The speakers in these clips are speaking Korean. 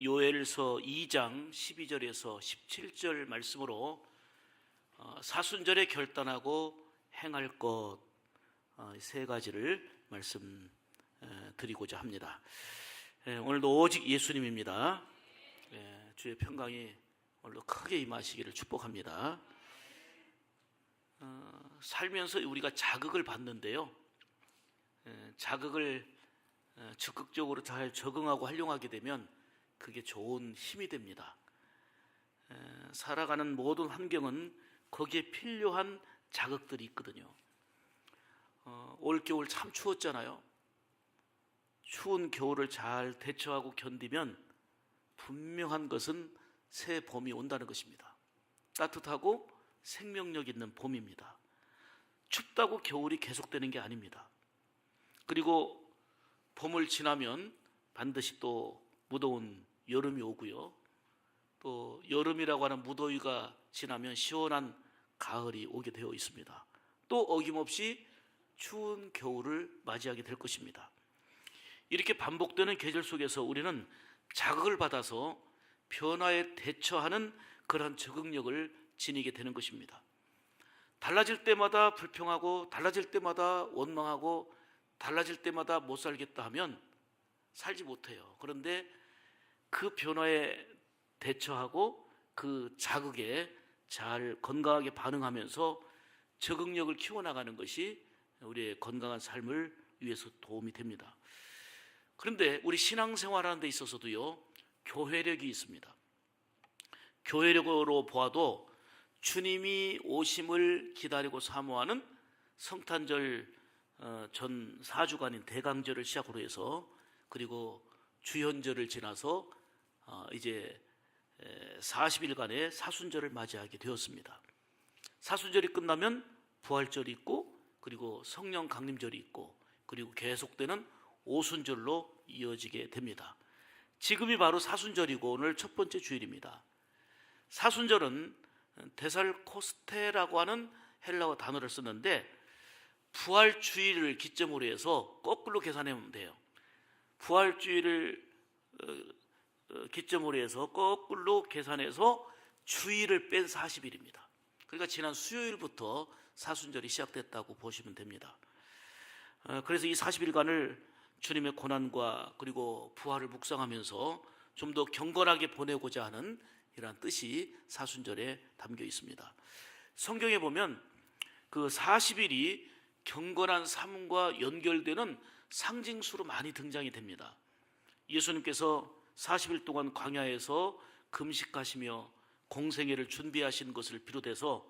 요엘서 2장 12절에서 17절 말씀으로 사순절에 결단하고 행할 것 세 가지를 말씀드리고자 합니다. 오늘도 오직 예수님입니다. 주의 평강이 오늘도 크게 임하시기를 축복합니다. 살면서 우리가 자극을 받는데요, 자극을 적극적으로 잘 적응하고 활용하게 되면 그게 좋은 힘이 됩니다. 살아가는 모든 환경은 거기에 필요한 자극들이 있거든요. 올겨울 참 추웠잖아요. 추운 겨울을 잘 대처하고 견디면 분명한 것은 새 봄이 온다는 것입니다. 따뜻하고 생명력 있는 봄입니다. 춥다고 겨울이 계속되는 게 아닙니다. 그리고 봄을 지나면 반드시 또 무더운 여름이 오고요, 또 여름이라고 하는 무더위가 지나면 시원한 가을이 오게 되어 있습니다. 또 어김없이 추운 겨울을 맞이하게 될 것입니다. 이렇게 반복되는 계절 속에서 우리는 자극을 받아서 변화에 대처하는 그러한 적응력을 지니게 되는 것입니다. 달라질 때마다 불평하고, 달라질 때마다 원망하고, 달라질 때마다 못 살겠다 하면 살지 못해요. 그런데 그 변화에 대처하고 그 자극에 잘 건강하게 반응하면서 적응력을 키워나가는 것이 우리의 건강한 삶을 위해서 도움이 됩니다. 그런데 우리 신앙생활하는 데 있어서도요, 교회력이 있습니다. 교회력으로 보아도 주님이 오심을 기다리고 사모하는 성탄절 전 4주간인 대강절을 시작으로 해서, 그리고 주현절을 지나서 이제 40일간의 사순절을 맞이하게 되었습니다. 사순절이 끝나면 부활절이 있고, 그리고 성령 강림절이 있고, 그리고 계속되는 오순절로 이어지게 됩니다. 지금이 바로 사순절이고 오늘 첫 번째 주일입니다. 사순절은 데살코스테라고 하는 헬라어 단어를 쓰는데, 부활주일을 기점으로 해서 거꾸로 계산하면 돼요. 부활주일을 기점으로 해서 거꾸로 계산해서 주일을 뺀 40일입니다. 그러니까 지난 수요일부터 사순절이 시작됐다고 보시면 됩니다. 그래서 이 40일간을 주님의 고난과 그리고 부활을 묵상하면서 좀 더 경건하게 보내고자 하는 이러한 뜻이 사순절에 담겨 있습니다. 성경에 보면 그 40일이 경건한 삶과 연결되는 상징수로 많이 등장이 됩니다. 예수님께서 40일 동안 광야에서 금식하시며 공생애를 준비하신 것을 비롯해서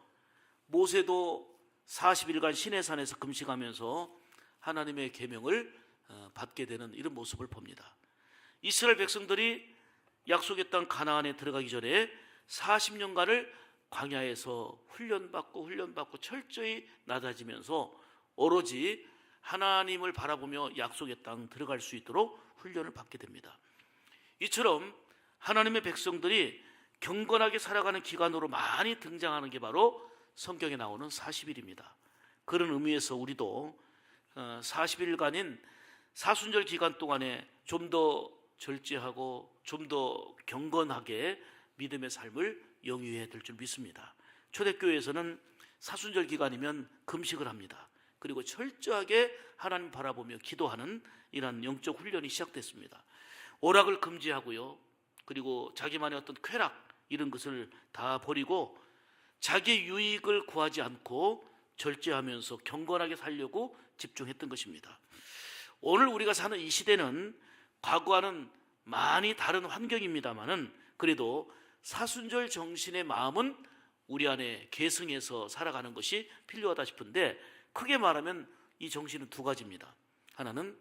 모세도 40일간 시내산에서 금식하면서 하나님의 계명을 받게 되는 이런 모습을 봅니다. 이스라엘 백성들이 약속의 땅 가나안에 들어가기 전에 40년간을 광야에서 훈련받고 철저히 낮아지면서 오로지 하나님을 바라보며 약속의 땅 들어갈 수 있도록 훈련을 받게 됩니다. 이처럼 하나님의 백성들이 경건하게 살아가는 기간으로 많이 등장하는 게 바로 성경에 나오는 40일입니다. 그런 의미에서 우리도 40일간인 사순절 기간 동안에 좀 더 절제하고 좀 더 경건하게 믿음의 삶을 영위해야 될 줄 믿습니다. 초대교회에서는 사순절 기간이면 금식을 합니다. 그리고 철저하게 하나님 바라보며 기도하는 이러한 영적 훈련이 시작됐습니다. 오락을 금지하고요, 그리고 자기만의 어떤 쾌락 이런 것을 다 버리고 자기 유익을 구하지 않고 절제하면서 경건하게 살려고 집중했던 것입니다. 오늘 우리가 사는 이 시대는 과거와는 많이 다른 환경입니다만은 그래도 사순절 정신의 마음은 우리 안에 계승해서 살아가는 것이 필요하다 싶은데, 크게 말하면 이 정신은 두 가지입니다. 하나는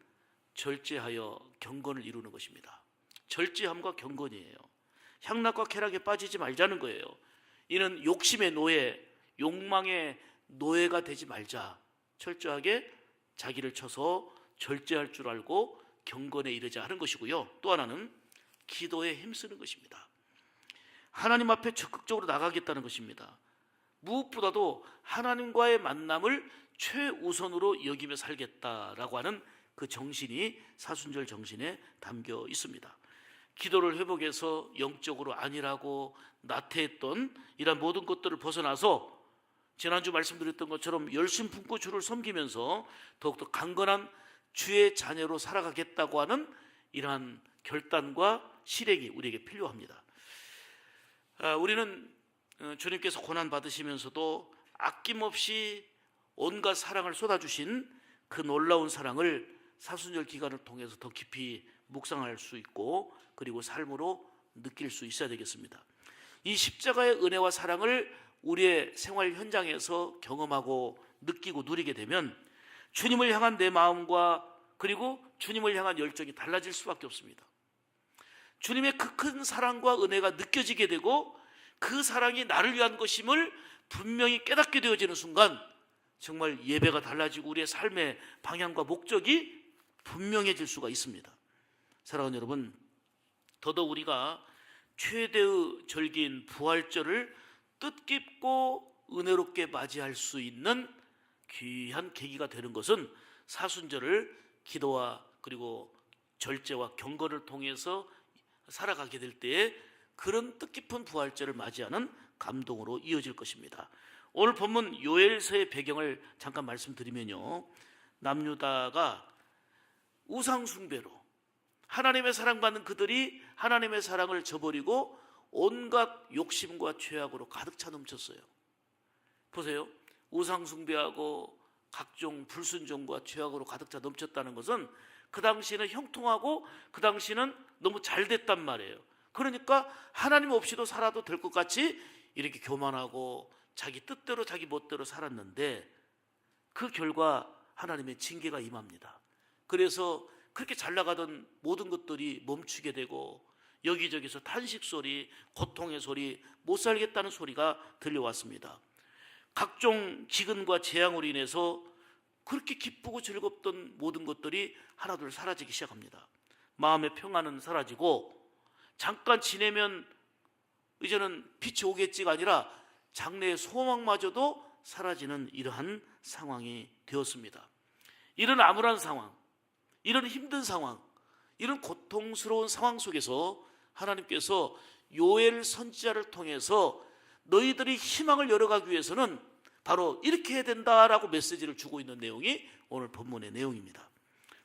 절제하여 경건을 이루는 것입니다. 절제함과 경건이에요. 향락과 쾌락에 빠지지 말자는 거예요. 이는 욕심의 노예, 욕망의 노예가 되지 말자. 철저하게 자기를 쳐서 절제할 줄 알고 경건에 이르자 하는 것이고요. 또 하나는 기도에 힘쓰는 것입니다. 하나님 앞에 적극적으로 나가겠다는 것입니다. 무엇보다도 하나님과의 만남을 최우선으로 여기며 살겠다라고 하는 그 정신이 사순절 정신에 담겨 있습니다. 기도를 회복해서 영적으로 안일하고 나태했던 이런 모든 것들을 벗어나서 지난주 말씀드렸던 것처럼 열심 품고 주를 섬기면서 더욱더 강건한 주의 자녀로 살아가겠다고 하는 이러한 결단과 실행이 우리에게 필요합니다. 우리는 주님께서 고난 받으시면서도 아낌없이 온갖 사랑을 쏟아주신 그 놀라운 사랑을 사순절 기간을 통해서 더 깊이 묵상할 수 있고 그리고 삶으로 느낄 수 있어야 되겠습니다. 이 십자가의 은혜와 사랑을 우리의 생활 현장에서 경험하고 느끼고 누리게 되면 주님을 향한 내 마음과 그리고 주님을 향한 열정이 달라질 수밖에 없습니다. 주님의 그 큰 사랑과 은혜가 느껴지게 되고 그 사랑이 나를 위한 것임을 분명히 깨닫게 되어지는 순간 정말 예배가 달라지고 우리의 삶의 방향과 목적이 분명해질 수가 있습니다. 사랑하는 여러분, 더더욱 우리가 최대의 절기인 부활절을 뜻깊고 은혜롭게 맞이할 수 있는 귀한 계기가 되는 것은 사순절을 기도와 그리고 절제와 경건을 통해서 살아가게 될 때에 그런 뜻깊은 부활절을 맞이하는 감동으로 이어질 것입니다. 오늘 본문 요엘서의 배경을 잠깐 말씀드리면요, 남유다가 우상 숭배로 하나님의 사랑받는 그들이 하나님의 사랑을 저버리고 온갖 욕심과 죄악으로 가득 차 넘쳤어요. 보세요, 우상 숭배하고 각종 불순종과 죄악으로 가득 차 넘쳤다는 것은 그 당시에는 형통하고 그 당시에는 너무 잘 됐단 말이에요. 그러니까 하나님 없이도 살아도 될 것 같이 이렇게 교만하고 자기 뜻대로 자기 멋대로 살았는데 그 결과 하나님의 징계가 임합니다. 그래서 그렇게 잘 나가던 모든 것들이 멈추게 되고 여기저기서 탄식 소리, 고통의 소리, 못 살겠다는 소리가 들려왔습니다. 각종 기근과 재앙으로 인해서 그렇게 기쁘고 즐겁던 모든 것들이 하나둘 사라지기 시작합니다. 마음의 평안은 사라지고 잠깐 지내면 이제는 빛이 오겠지가 아니라 장래의 소망마저도 사라지는 이러한 상황이 되었습니다. 이런 암울한 상황, 이런 힘든 상황, 이런 고통스러운 상황 속에서 하나님께서 요엘 선지자를 통해서 너희들이 희망을 열어가기 위해서는 바로 이렇게 해야 된다라고 메시지를 주고 있는 내용이 오늘 본문의 내용입니다.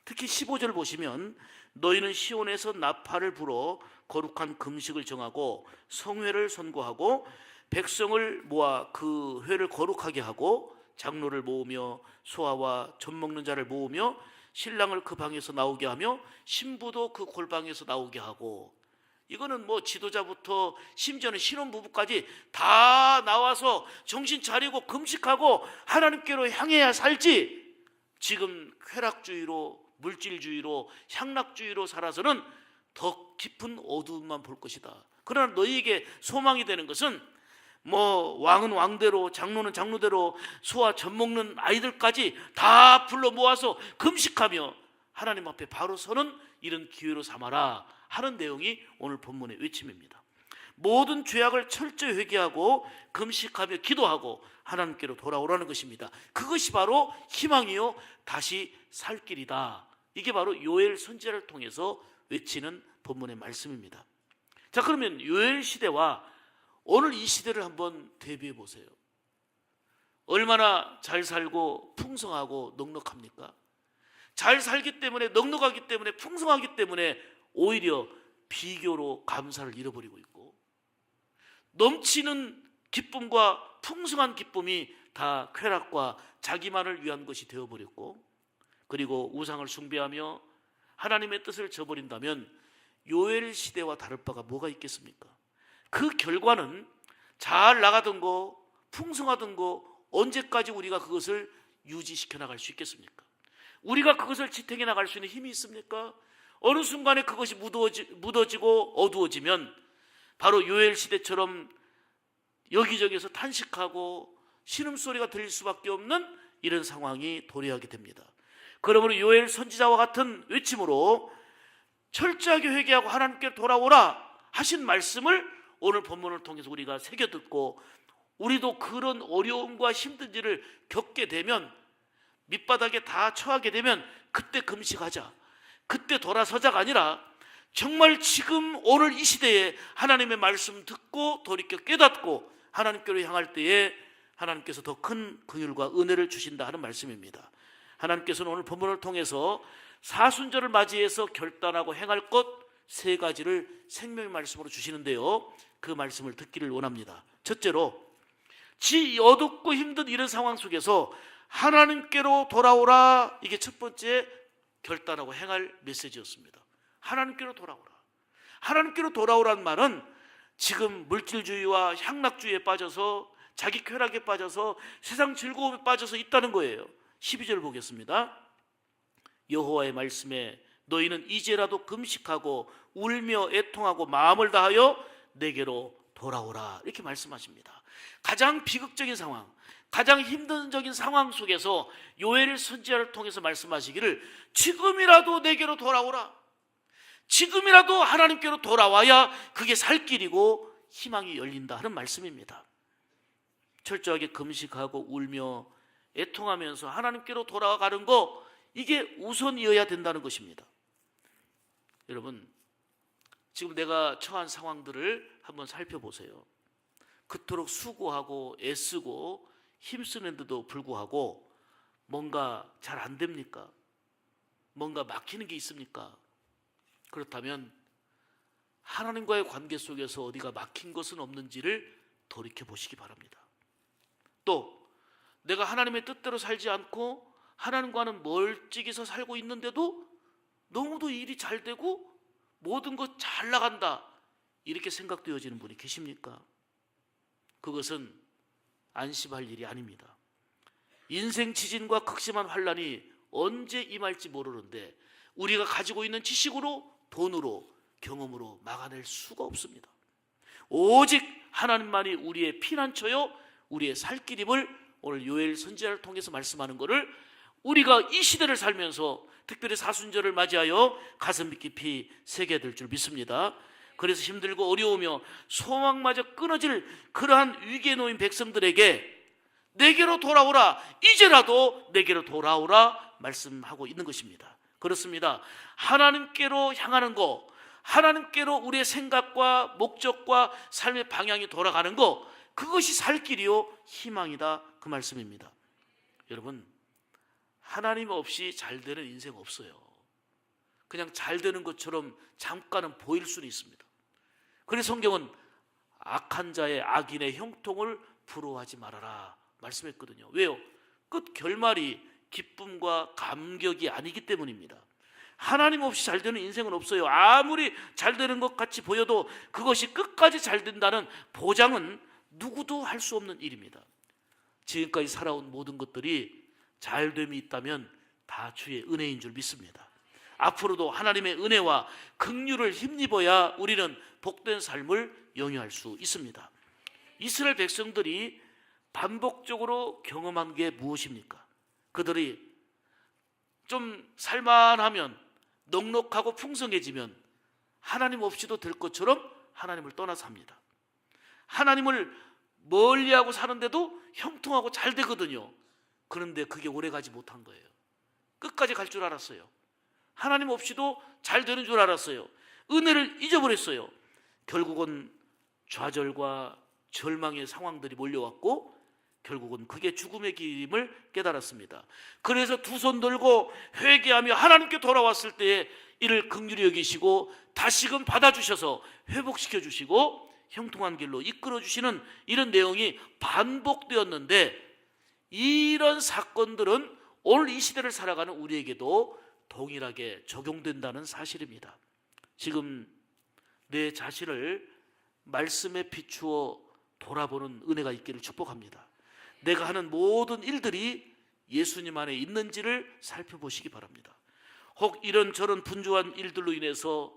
특히 15절 보시면 너희는 시온에서 나팔을 불어 거룩한 금식을 정하고 성회를 선고하고 백성을 모아 그 회를 거룩하게 하고 장로를 모으며 소아와 젖 먹는 자를 모으며 신랑을 그 방에서 나오게 하며 신부도 그 골방에서 나오게 하고, 이거는 뭐 지도자부터 심지어는 신혼부부까지 다 나와서 정신 차리고 금식하고 하나님께로 향해야 살지, 지금 쾌락주의로 물질주의로 향락주의로 살아서는 더 깊은 어두움만 볼 것이다. 그러나 너희에게 소망이 되는 것은 뭐 왕은 왕대로 장로는 장로대로 소와 젖 먹는 아이들까지 다 불러 모아서 금식하며 하나님 앞에 바로 서는 이런 기회로 삼아라 하는 내용이 오늘 본문의 외침입니다. 모든 죄악을 철저히 회개하고 금식하며 기도하고 하나님께로 돌아오라는 것입니다. 그것이 바로 희망이요 다시 살 길이다. 이게 바로 요엘 선지자를 통해서 외치는 본문의 말씀입니다. 자, 그러면 요엘 시대와 오늘 이 시대를 한번 대비해 보세요. 얼마나 잘 살고 풍성하고 넉넉합니까? 잘 살기 때문에, 넉넉하기 때문에, 풍성하기 때문에 오히려 비교로 감사를 잃어버리고 있고, 넘치는 기쁨과 풍성한 기쁨이 다 쾌락과 자기만을 위한 것이 되어버렸고, 그리고 우상을 숭배하며 하나님의 뜻을 저버린다면 요엘 시대와 다를 바가 뭐가 있겠습니까? 그 결과는 잘 나가던 거, 풍성하던 거 언제까지 우리가 그것을 유지시켜 나갈 수 있겠습니까? 우리가 그것을 지탱해 나갈 수 있는 힘이 있습니까? 어느 순간에 그것이 묻어지고 어두워지면 바로 요엘 시대처럼 여기저기서 탄식하고 신음소리가 들릴 수밖에 없는 이런 상황이 도래하게 됩니다. 그러므로 요엘 선지자와 같은 외침으로 철저하게 회개하고 하나님께 돌아오라 하신 말씀을 오늘 본문을 통해서 우리가 새겨 듣고, 우리도 그런 어려움과 힘든 일을 겪게 되면, 밑바닥에 다 처하게 되면 그때 금식하자, 그때 돌아서자가 아니라 정말 지금 오늘 이 시대에 하나님의 말씀 듣고 돌이켜 깨닫고 하나님께로 향할 때에 하나님께서 더 큰 긍휼과 은혜를 주신다 하는 말씀입니다. 하나님께서는 오늘 본문을 통해서 사순절을 맞이해서 결단하고 행할 것 세 가지를 생명의 말씀으로 주시는데요, 그 말씀을 듣기를 원합니다. 첫째로, 지 어둡고 힘든 이런 상황 속에서 하나님께로 돌아오라. 이게 첫 번째 결단하고 행할 메시지였습니다. 하나님께로 돌아오라. 하나님께로 돌아오란 말은 지금 물질주의와 향락주의에 빠져서 자기 쾌락에 빠져서 세상 즐거움에 빠져서 있다는 거예요. 12절 보겠습니다. 여호와의 말씀에 너희는 이제라도 금식하고 울며 애통하고 마음을 다하여 내게로 돌아오라. 이렇게 말씀하십니다. 가장 비극적인 상황, 가장 힘든적인 상황 속에서 요엘 선지자를 통해서 말씀하시기를 지금이라도 내게로 돌아오라. 지금이라도 하나님께로 돌아와야 그게 살 길이고 희망이 열린다 하는 말씀입니다. 철저하게 금식하고 울며 애통하면서 하나님께로 돌아가는 거, 이게 우선이어야 된다는 것입니다. 여러분, 지금 내가 처한 상황들을 한번 살펴보세요. 그토록 수고하고 애쓰고 힘쓰는데도 불구하고 뭔가 잘 안 됩니까? 뭔가 막히는 게 있습니까? 그렇다면 하나님과의 관계 속에서 어디가 막힌 것은 없는지를 돌이켜 보시기 바랍니다. 또 내가 하나님의 뜻대로 살지 않고 하나님과는 멀찍이서 살고 있는데도 너무도 일이 잘 되고 모든 것 잘 나간다, 이렇게 생각되어지는 분이 계십니까? 그것은 안심할 일이 아닙니다. 인생 지진과 극심한 환란이 언제 임할지 모르는데 우리가 가지고 있는 지식으로, 돈으로, 경험으로 막아낼 수가 없습니다. 오직 하나님만이 우리의 피난처요, 우리의 살길임을 오늘 요엘 선지자를 통해서 말씀하는 것을 우리가 이 시대를 살면서 특별히 사순절을 맞이하여 가슴 깊이 새겨야 될 줄 믿습니다. 그래서 힘들고 어려우며 소망마저 끊어질 그러한 위기에 놓인 백성들에게 내게로 돌아오라, 이제라도 내게로 돌아오라 말씀하고 있는 것입니다. 그렇습니다. 하나님께로 향하는 거, 하나님께로 우리의 생각과 목적과 삶의 방향이 돌아가는 거, 그것이 살 길이요 희망이다, 그 말씀입니다. 여러분, 하나님 없이 잘 되는 인생 없어요. 그냥 잘 되는 것처럼 잠깐은 보일 수는 있습니다. 그래서 성경은 악한 자의 악인의 형통을 부러워하지 말아라 말씀했거든요. 왜요? 끝 결말이 기쁨과 감격이 아니기 때문입니다. 하나님 없이 잘 되는 인생은 없어요. 아무리 잘 되는 것 같이 보여도 그것이 끝까지 잘 된다는 보장은 누구도 할 수 없는 일입니다. 지금까지 살아온 모든 것들이 잘됨이 있다면 다 주의 은혜인 줄 믿습니다. 앞으로도 하나님의 은혜와 긍휼을 힘입어야 우리는 복된 삶을 영위할 수 있습니다. 이스라엘 백성들이 반복적으로 경험한 게 무엇입니까? 그들이 좀 살만하면, 넉넉하고 풍성해지면 하나님 없이도 될 것처럼 하나님을 떠나서 합니다. 하나님을 멀리하고 사는데도 형통하고 잘 되거든요. 그런데 그게 오래가지 못한 거예요. 끝까지 갈 줄 알았어요. 하나님 없이도 잘 되는 줄 알았어요. 은혜를 잊어버렸어요. 결국은 좌절과 절망의 상황들이 몰려왔고 결국은 그게 죽음의 길임을 깨달았습니다. 그래서 두 손 들고 회개하며 하나님께 돌아왔을 때에 이를 긍휼히 여기시고 다시금 받아주셔서 회복시켜 주시고 형통한 길로 이끌어 주시는 이런 내용이 반복되었는데, 이런 사건들은 오늘 이 시대를 살아가는 우리에게도 동일하게 적용된다는 사실입니다. 지금 내 자신을 말씀에 비추어 돌아보는 은혜가 있기를 축복합니다. 내가 하는 모든 일들이 예수님 안에 있는지를 살펴보시기 바랍니다. 혹 이런저런 분주한 일들로 인해서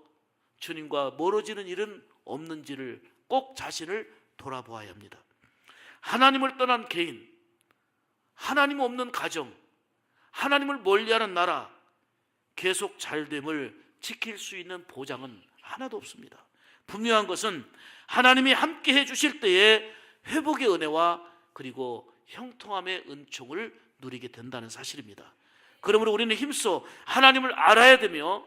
주님과 멀어지는 일은 없는지를 꼭 자신을 돌아보아야 합니다. 하나님을 떠난 개인, 하나님 없는 가정, 하나님을 멀리하는 나라, 계속 잘됨을 지킬 수 있는 보장은 하나도 없습니다. 분명한 것은 하나님이 함께 해주실 때에 회복의 은혜와 그리고 형통함의 은총을 누리게 된다는 사실입니다. 그러므로 우리는 힘써 하나님을 알아야 되며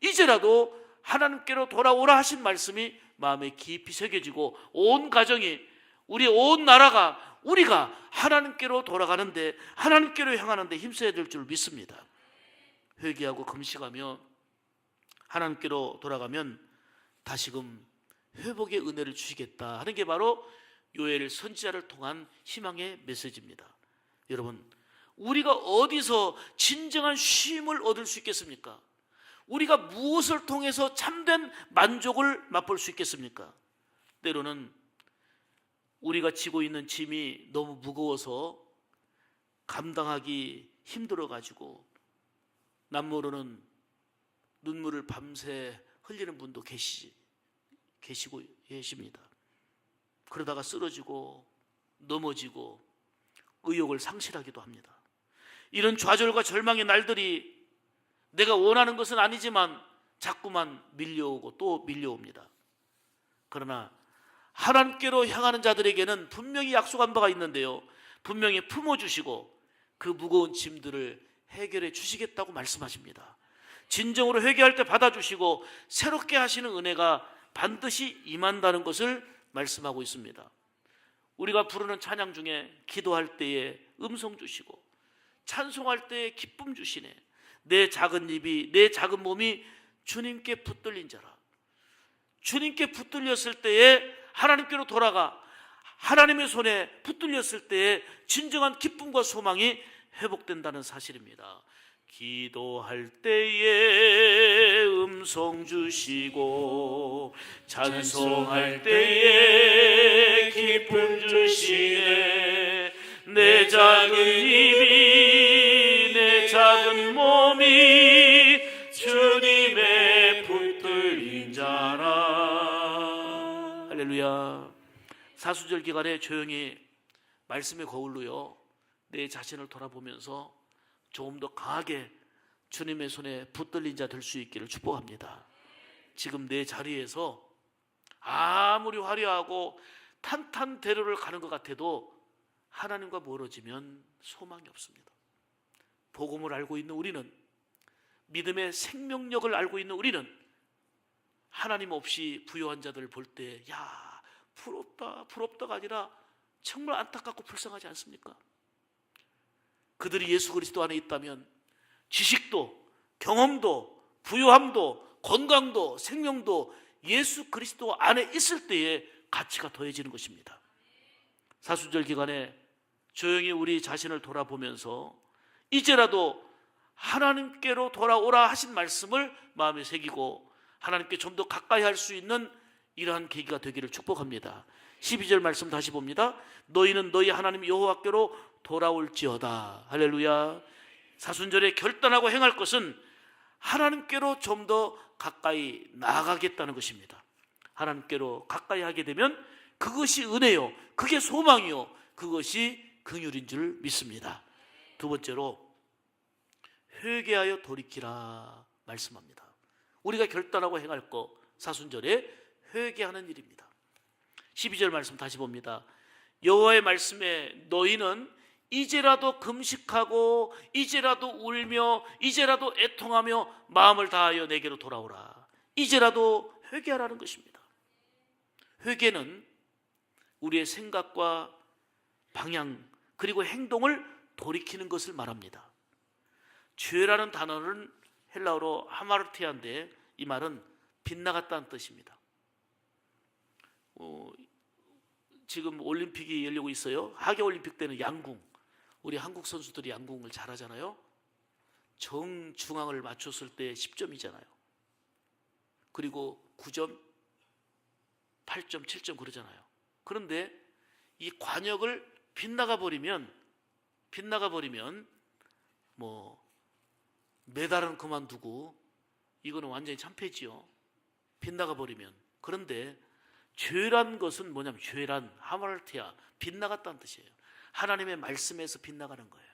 이제라도 하나님께로 돌아오라 하신 말씀이 마음에 깊이 새겨지고 온 가정이, 우리 온 나라가, 우리가 하나님께로 돌아가는데, 하나님께로 향하는데 힘써야 될 줄 믿습니다. 회개하고 금식하며 하나님께로 돌아가면 다시금 회복의 은혜를 주시겠다 하는 게 바로 요엘 선지자를 통한 희망의 메시지입니다. 여러분, 우리가 어디서 진정한 쉼을 얻을 수 있겠습니까? 우리가 무엇을 통해서 참된 만족을 맛볼 수 있겠습니까? 때로는 우리가 지고 있는 짐이 너무 무거워서 감당하기 힘들어가지고 남모르는 눈물을 밤새 흘리는 분도 계시고 계십니다. 그러다가 쓰러지고 넘어지고 의욕을 상실하기도 합니다. 이런 좌절과 절망의 날들이 내가 원하는 것은 아니지만 자꾸만 밀려오고 또 밀려옵니다. 그러나 하나님께로 향하는 자들에게는 분명히 약속한 바가 있는데요, 분명히 품어주시고 그 무거운 짐들을 해결해 주시겠다고 말씀하십니다. 진정으로 회개할 때 받아주시고 새롭게 하시는 은혜가 반드시 임한다는 것을 말씀하고 있습니다. 우리가 부르는 찬양 중에 기도할 때에 음성 주시고 찬송할 때에 기쁨 주시네. 내 작은 입이, 내 작은 몸이 주님께 붙들린 자라. 주님께 붙들렸을 때에 하나님께로 돌아가 하나님의 손에 붙들렸을 때에 진정한 기쁨과 소망이 회복된다는 사실입니다. 기도할 때에 음성 주시고 찬송할 때에 기쁨 주시네. 내 작은 입이, 내 작은 몸이 주님의 붙들린 자라. 할렐루야. 사수절 기간에 조용히 말씀의 거울로요, 내 자신을 돌아보면서 조금 더 강하게 주님의 손에 붙들린 자 될 수 있기를 축복합니다. 지금 내 자리에서 아무리 화려하고 탄탄대로를 가는 것 같아도 하나님과 멀어지면 소망이 없습니다. 복음을 알고 있는 우리는, 믿음의 생명력을 알고 있는 우리는 하나님 없이 부요한 자들을 볼 때 야, 부럽다, 부럽다가 아니라 정말 안타깝고 불쌍하지 않습니까? 그들이 예수 그리스도 안에 있다면 지식도, 경험도, 부요함도, 건강도, 생명도 예수 그리스도 안에 있을 때에 가치가 더해지는 것입니다. 사순절 기간에 조용히 우리 자신을 돌아보면서 이제라도 하나님께로 돌아오라 하신 말씀을 마음에 새기고 하나님께 좀 더 가까이 할 수 있는 이러한 계기가 되기를 축복합니다. 12절 말씀 다시 봅니다. 너희는 너희 하나님 여호와께로 돌아올지어다. 할렐루야. 사순절에 결단하고 행할 것은 하나님께로 좀 더 가까이 나아가겠다는 것입니다. 하나님께로 가까이 하게 되면 그것이 은혜요, 그게 소망이요, 그것이 긍휼인 줄 믿습니다. 두 번째로 회개하여 돌이키라 말씀합니다. 우리가 결단하고 행할 것, 사순절에 회개하는 일입니다. 12절 말씀 다시 봅니다. 여호와의 말씀에 너희는 이제라도 금식하고 이제라도 울며 이제라도 애통하며 마음을 다하여 내게로 돌아오라. 이제라도 회개하라는 것입니다. 회개는 우리의 생각과 방향 그리고 행동을 돌이키는 것을 말합니다. 죄라는 단어는 헬라어로 하마르티아인데 이 말은 빗나갔다는 뜻입니다. 지금 올림픽이 열리고 있어요. 하계올림픽 때는 양궁, 우리 한국 선수들이 양궁을 잘하잖아요. 정중앙을 맞췄을 때 10점이잖아요. 그리고 9점, 8점, 7점 그러잖아요. 그런데 이 관역을 빗나가 버리면 뭐 메달은 그만두고 이거는 완전히 참패지요. 빗나가 버리면. 그런데 죄란 것은 뭐냐면, 죄란 하마르티아, 빗나갔다는 뜻이에요. 하나님의 말씀에서 빗나가는 거예요.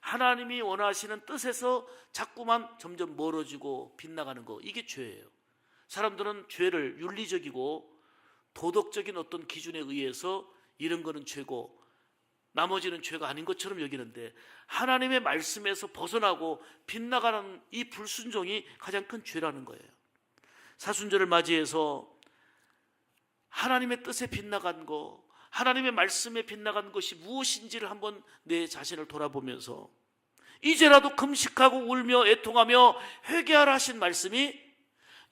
하나님이 원하시는 뜻에서 자꾸만 점점 멀어지고 빗나가는 거, 이게 죄예요. 사람들은 죄를 윤리적이고 도덕적인 어떤 기준에 의해서 이런 거는 죄고 나머지는 죄가 아닌 것처럼 여기는데, 하나님의 말씀에서 벗어나고 빗나가는 이 불순종이 가장 큰 죄라는 거예요. 사순절을 맞이해서 하나님의 뜻에 빗나간 것, 하나님의 말씀에 빗나간 것이 무엇인지를 한번 내 자신을 돌아보면서 이제라도 금식하고 울며 애통하며 회개하라 하신 말씀이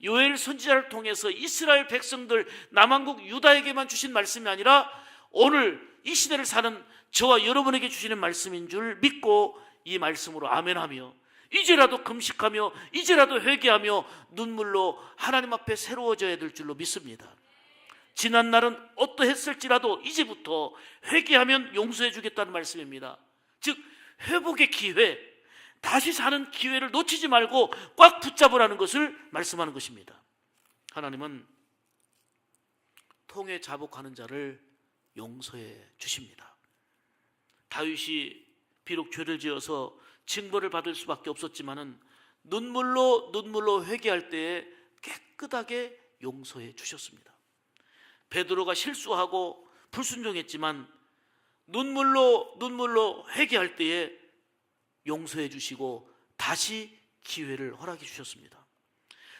요엘 선지자를 통해서 이스라엘 백성들 남한국 유다에게만 주신 말씀이 아니라 오늘 이 시대를 사는 저와 여러분에게 주시는 말씀인 줄 믿고 이 말씀으로 아멘하며 이제라도 금식하며 이제라도 회개하며 눈물로 하나님 앞에 새로워져야 될 줄로 믿습니다. 지난 날은 어떠했을지라도 이제부터 회개하면 용서해 주겠다는 말씀입니다. 즉 회복의 기회, 다시 사는 기회를 놓치지 말고 꽉 붙잡으라는 것을 말씀하는 것입니다. 하나님은 통에 자복하는 자를 용서해 주십니다. 다윗이 비록 죄를 지어서 징벌을 받을 수밖에 없었지만은 눈물로 회개할 때에 깨끗하게 용서해 주셨습니다. 베드로가 실수하고 불순종했지만 눈물로 회개할 때에 용서해 주시고 다시 기회를 허락해 주셨습니다.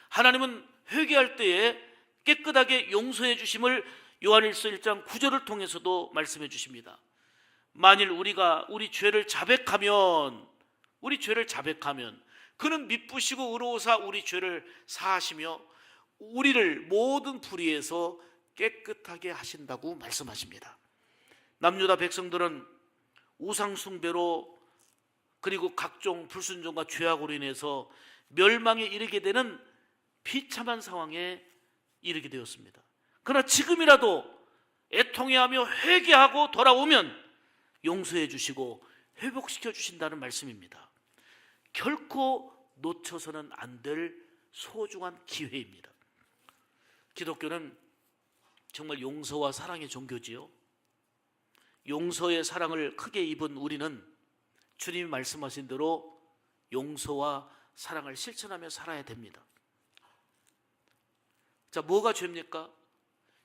하나님은 회개할 때에 깨끗하게 용서해 주심을 요한일서 1장 9절을 통해서도 말씀해 주십니다. 만일 우리가 우리 죄를 자백하면 그는 미쁘시고 의로우사 우리 죄를 사하시며 우리를 모든 불의에서 깨끗하게 하신다고 말씀하십니다. 남유다 백성들은 우상 숭배로 그리고 각종 불순종과 죄악으로 인해서 멸망에 이르게 되는 비참한 상황에 이르게 되었습니다. 그러나 지금이라도 애통해하며 회개하고 돌아오면 용서해 주시고 회복시켜 주신다는 말씀입니다. 결코 놓쳐서는 안 될 소중한 기회입니다. 기독교는 정말 용서와 사랑의 종교지요. 용서의 사랑을 크게 입은 우리는 주님이 말씀하신 대로 용서와 사랑을 실천하며 살아야 됩니다. 자, 뭐가 죄입니까?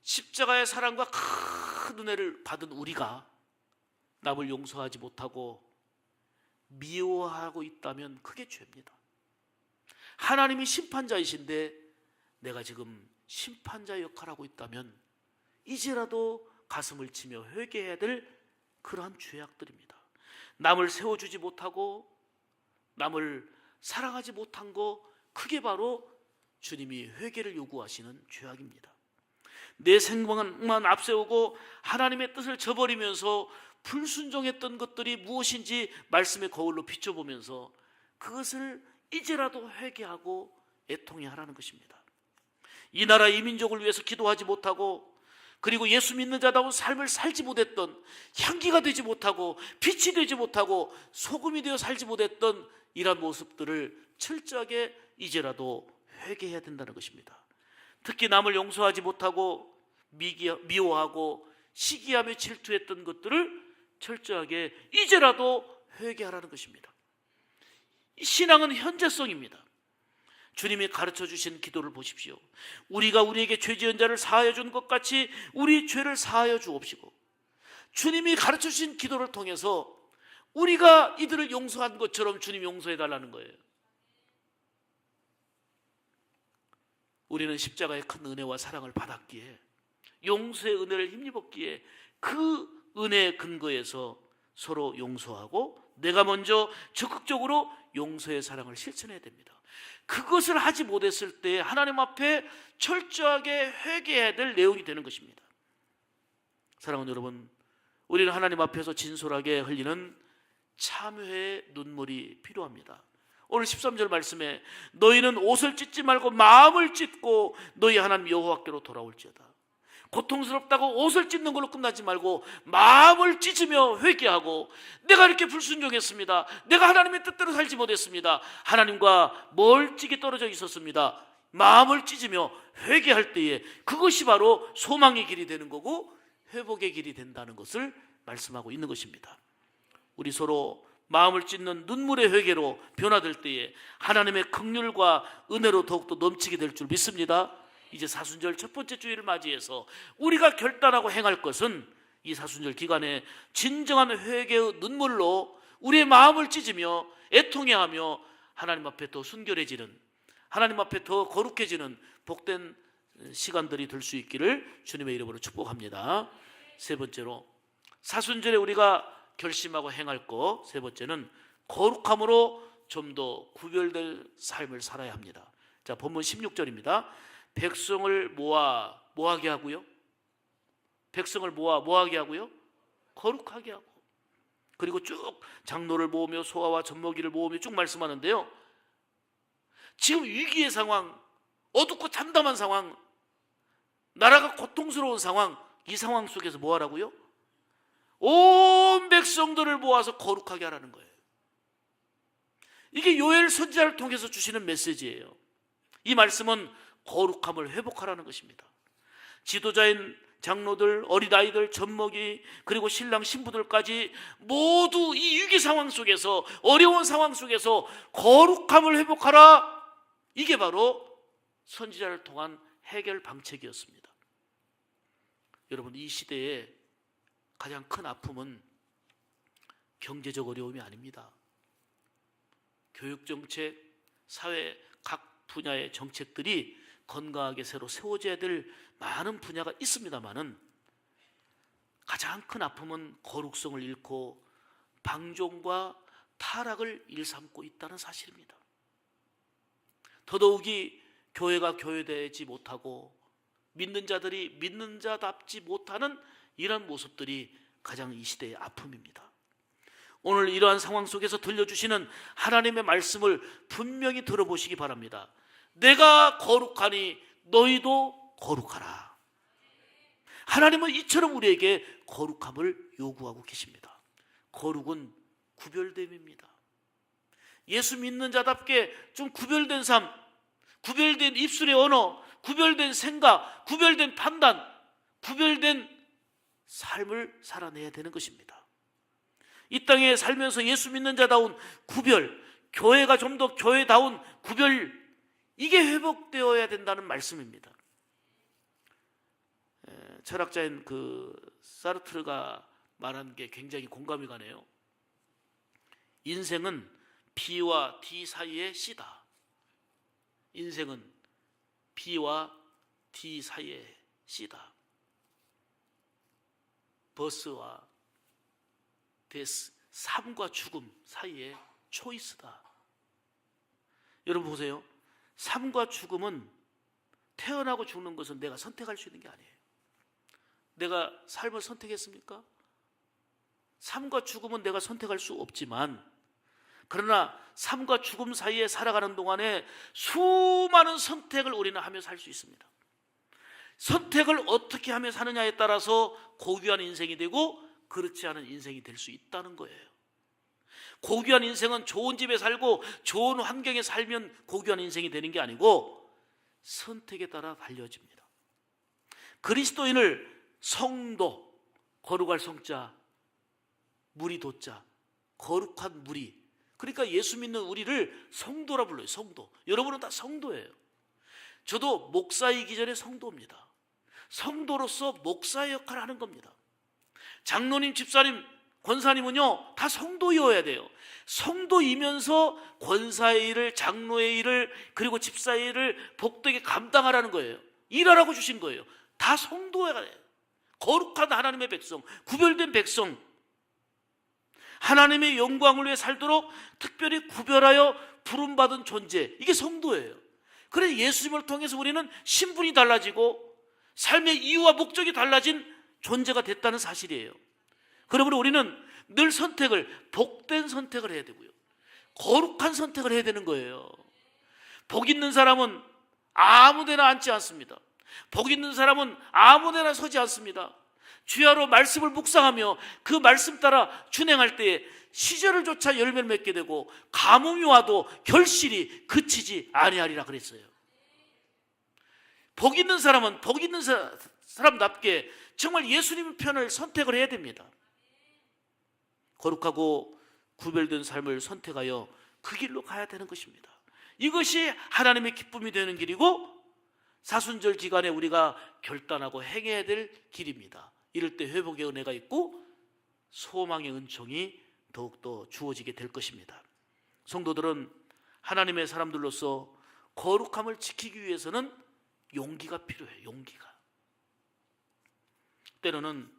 십자가의 사랑과 큰 은혜를 받은 우리가 남을 용서하지 못하고 미워하고 있다면 그게 죄입니다. 하나님이 심판자이신데 내가 지금 심판자 역할을 하고 있다면 이제라도 가슴을 치며 회개해야 될 그러한 죄악들입니다. 남을 세워주지 못하고 남을 사랑하지 못한 거, 그게 바로 주님이 회개를 요구하시는 죄악입니다. 내 생각만 앞세우고 하나님의 뜻을 저버리면서 불순종했던 것들이 무엇인지 말씀의 거울로 비춰보면서 그것을 이제라도 회개하고 애통해 하라는 것입니다. 이 나라 이 민족을 위해서 기도하지 못하고 그리고 예수 믿는 자다운 삶을 살지 못했던, 향기가 되지 못하고 빛이 되지 못하고 소금이 되어 살지 못했던 이런 모습들을 철저하게 이제라도 회개해야 된다는 것입니다. 특히 남을 용서하지 못하고 미워하고 시기하며 질투했던 것들을 철저하게 이제라도 회개하라는 것입니다. 신앙은 현재성입니다. 주님이 가르쳐 주신 기도를 보십시오. 우리가 우리에게 죄 지은 자를 사하여 준 것 같이 우리 죄를 사하여 주옵시고, 주님이 가르쳐 주신 기도를 통해서 우리가 이들을 용서한 것처럼 주님 용서해 달라는 거예요. 우리는 십자가의 큰 은혜와 사랑을 받았기에, 용서의 은혜를 힘입었기에 그 은혜의 근거에서 서로 용서하고 내가 먼저 적극적으로 용서의 사랑을 실천해야 됩니다. 그것을 하지 못했을 때 하나님 앞에 철저하게 회개해야 될 내용이 되는 것입니다. 사랑하는 여러분, 우리는 하나님 앞에서 진솔하게 흘리는 참회의 눈물이 필요합니다. 오늘 13절 말씀에 너희는 옷을 찢지 말고 마음을 찢고 너희 하나님 여호와께로 돌아올지어다. 고통스럽다고 옷을 찢는 걸로 끝나지 말고 마음을 찢으며 회개하고, 내가 이렇게 불순종했습니다, 내가 하나님의 뜻대로 살지 못했습니다, 하나님과 멀찍이 떨어져 있었습니다, 마음을 찢으며 회개할 때에 그것이 바로 소망의 길이 되는 거고 회복의 길이 된다는 것을 말씀하고 있는 것입니다. 우리 서로 마음을 찢는 눈물의 회개로 변화될 때에 하나님의 긍휼과 은혜로 더욱더 넘치게 될 줄 믿습니다. 이제 사순절 첫 번째 주일을 맞이해서 우리가 결단하고 행할 것은 이 사순절 기간에 진정한 회개의 눈물로 우리의 마음을 찢으며 애통해하며 하나님 앞에 더 순결해지는, 하나님 앞에 더 거룩해지는 복된 시간들이 될 수 있기를 주님의 이름으로 축복합니다. 세 번째로, 사순절에 우리가 결심하고 행할 것, 세 번째는 거룩함으로 좀 더 구별될 삶을 살아야 합니다. 자, 본문 16절입니다. 백성을 모아 뭐하게 하고요? 백성을 모아 뭐하게 하고요? 거룩하게 하고. 그리고 쭉 장로를 모으며 소아와 젖먹이를 모으며 쭉 말씀하는데요, 지금 위기의 상황, 어둡고 참담한 상황, 나라가 고통스러운 상황, 이 상황 속에서 뭐 하라고요? 온 백성들을 모아서 거룩하게 하라는 거예요. 이게 요엘 선지자를 통해서 주시는 메시지예요. 이 말씀은 거룩함을 회복하라는 것입니다. 지도자인 장로들, 어린아이들, 젖먹이, 그리고 신랑 신부들까지 모두 이 위기 상황 속에서, 어려운 상황 속에서 거룩함을 회복하라. 이게 바로 선지자를 통한 해결 방책이었습니다. 여러분, 이 시대에 가장 큰 아픔은 경제적 어려움이 아닙니다. 교육정책, 사회 각 분야의 정책들이 건강하게 새로 세워져야 될 많은 분야가 있습니다만은, 가장 큰 아픔은 거룩성을 잃고 방종과 타락을 일삼고 있다는 사실입니다. 더더욱이 교회가 교회되지 못하고 믿는 자들이 믿는 자답지 못하는 이런 모습들이 가장 이 시대의 아픔입니다. 오늘 이러한 상황 속에서 들려주시는 하나님의 말씀을 분명히 들어보시기 바랍니다. 내가 거룩하니 너희도 거룩하라. 하나님은 이처럼 우리에게 거룩함을 요구하고 계십니다. 거룩은 구별됨입니다. 예수 믿는 자답게 좀 구별된 삶, 구별된 입술의 언어, 구별된 생각, 구별된 판단, 구별된 삶을 살아내야 되는 것입니다. 이 땅에 살면서 예수 믿는 자다운 구별, 교회가 좀 더 교회다운 구별, 이게 회복되어야 된다는 말씀입니다. 철학자인 사르트르가 말한 게 굉장히 공감이 가네요. 인생은 B와 D 사이의 C다. 인생은 B와 D 사이의 C다. 버스와 데스, 삶과 죽음 사이의 초이스다. 여러분 보세요. 삶과 죽음은, 태어나고 죽는 것은 내가 선택할 수 있는 게 아니에요. 내가 삶을 선택했습니까? 삶과 죽음은 내가 선택할 수 없지만, 그러나 삶과 죽음 사이에 살아가는 동안에 수많은 선택을 우리는 하며 살 수 있습니다. 선택을 어떻게 하며 사느냐에 따라서 고귀한 인생이 되고 그렇지 않은 인생이 될 수 있다는 거예요. 고귀한 인생은 좋은 집에 살고 좋은 환경에 살면 고귀한 인생이 되는 게 아니고 선택에 따라 달려집니다. 그리스도인을 성도, 거룩할 성자, 무리 도자, 거룩한 무리, 그러니까 예수 믿는 우리를 성도라 불러요. 성도. 여러분은 다 성도예요. 저도 목사이기 전에 성도입니다. 성도로서 목사의 역할을 하는 겁니다. 장로님, 집사님, 권사님은요 다 성도여야 돼요. 성도이면서 권사의 일을, 장로의 일을, 그리고 집사의 일을 복되게 감당하라는 거예요. 일하라고 주신 거예요. 다 성도여야 돼요. 거룩한 하나님의 백성, 구별된 백성, 하나님의 영광을 위해 살도록 특별히 구별하여 부름받은 존재, 이게 성도예요. 그래서 예수님을 통해서 우리는 신분이 달라지고 삶의 이유와 목적이 달라진 존재가 됐다는 사실이에요. 그러므로 우리는 늘 선택을, 복된 선택을 해야 되고요, 거룩한 선택을 해야 되는 거예요. 복 있는 사람은 아무 데나 앉지 않습니다. 복 있는 사람은 아무 데나 서지 않습니다. 주야로 말씀을 묵상하며 그 말씀 따라 준행할 때에 시절을 조차 열매를 맺게 되고 가뭄이 와도 결실이 그치지 아니하리라 그랬어요. 복 있는 사람은 복 있는 사람답게 정말 예수님 편을 선택을 해야 됩니다. 거룩하고 구별된 삶을 선택하여 그 길로 가야 되는 것입니다. 이것이 하나님의 기쁨이 되는 길이고 사순절 기간에 우리가 결단하고 행해야 될 길입니다. 이럴 때 회복의 은혜가 있고 소망의 은총이 더욱더 주어지게 될 것입니다. 성도들은 하나님의 사람들로서 거룩함을 지키기 위해서는 용기가 필요해요. 용기가. 때로는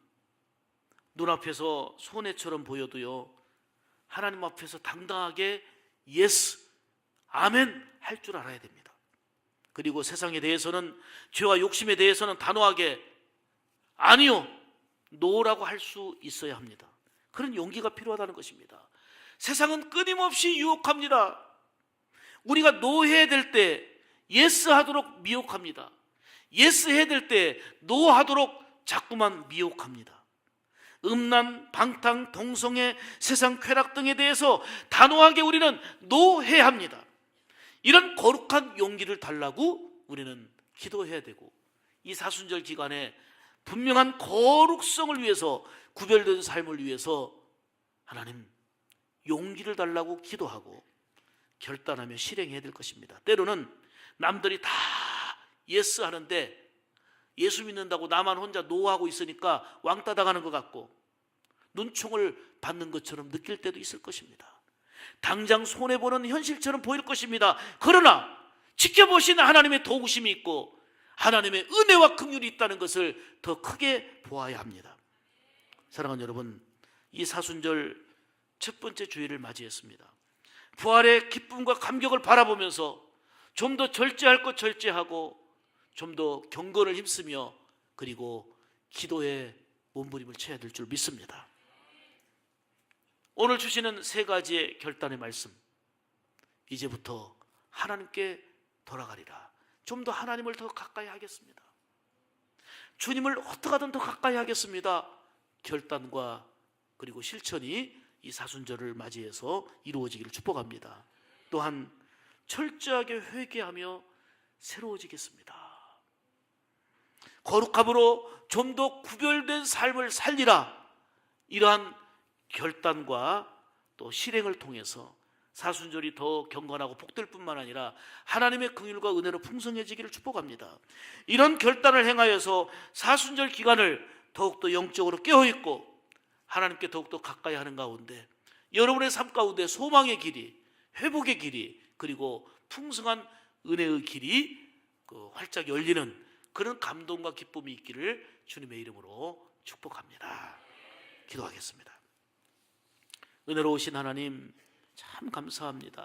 눈앞에서 손해처럼 보여도요, 하나님 앞에서 당당하게 예스, 아멘 할 줄 알아야 됩니다. 그리고 세상에 대해서는, 죄와 욕심에 대해서는 단호하게 아니요, 노라고 할 수 있어야 합니다. 그런 용기가 필요하다는 것입니다. 세상은 끊임없이 유혹합니다. 우리가 노 해야 될 때 예스 하도록 미혹합니다. 예스 해야 될 때 노 하도록 자꾸만 미혹합니다. 음란, 방탕, 동성애, 세상 쾌락 등에 대해서 단호하게 우리는 노 해야 합니다. 이런 거룩한 용기를 달라고 우리는 기도해야 되고, 이 사순절 기간에 분명한 거룩성을 위해서, 구별된 삶을 위해서 하나님 용기를 달라고 기도하고 결단하며 실행해야 될 것입니다. 때로는 남들이 다 예스 하는데 예수 믿는다고 나만 혼자 노하고 있으니까 왕따 당하는 것 같고 눈총을 받는 것처럼 느낄 때도 있을 것입니다. 당장 손해보는 현실처럼 보일 것입니다. 그러나 지켜보시는 하나님의 도우심이 있고 하나님의 은혜와 긍휼이 있다는 것을 더 크게 보아야 합니다. 사랑하는 여러분, 이 사순절 첫 번째 주일을 맞이했습니다. 부활의 기쁨과 감격을 바라보면서 좀 더 절제할 것 절제하고 좀 더 경건을 힘쓰며 그리고 기도에 몸부림을 쳐야 될 줄 믿습니다. 오늘 주시는 세 가지의 결단의 말씀, 이제부터 하나님께 돌아가리라. 좀 더 하나님을 더 가까이 하겠습니다. 주님을 어떻게 하든 더 가까이 하겠습니다. 결단과 그리고 실천이 이 사순절을 맞이해서 이루어지기를 축복합니다. 또한 철저하게 회개하며 새로워지겠습니다. 거룩함으로 좀 더 구별된 삶을 살리라. 이러한 결단과 또 실행을 통해서 사순절이 더 경건하고 복될 뿐만 아니라 하나님의 긍휼과 은혜로 풍성해지기를 축복합니다. 이런 결단을 행하여서 사순절 기간을 더욱더 영적으로 깨어있고 하나님께 더욱더 가까이 하는 가운데 여러분의 삶 가운데 소망의 길이, 회복의 길이, 그리고 풍성한 은혜의 길이 활짝 열리는 그런 감동과 기쁨이 있기를 주님의 이름으로 축복합니다. 기도하겠습니다. 은혜로우신 하나님, 참 감사합니다.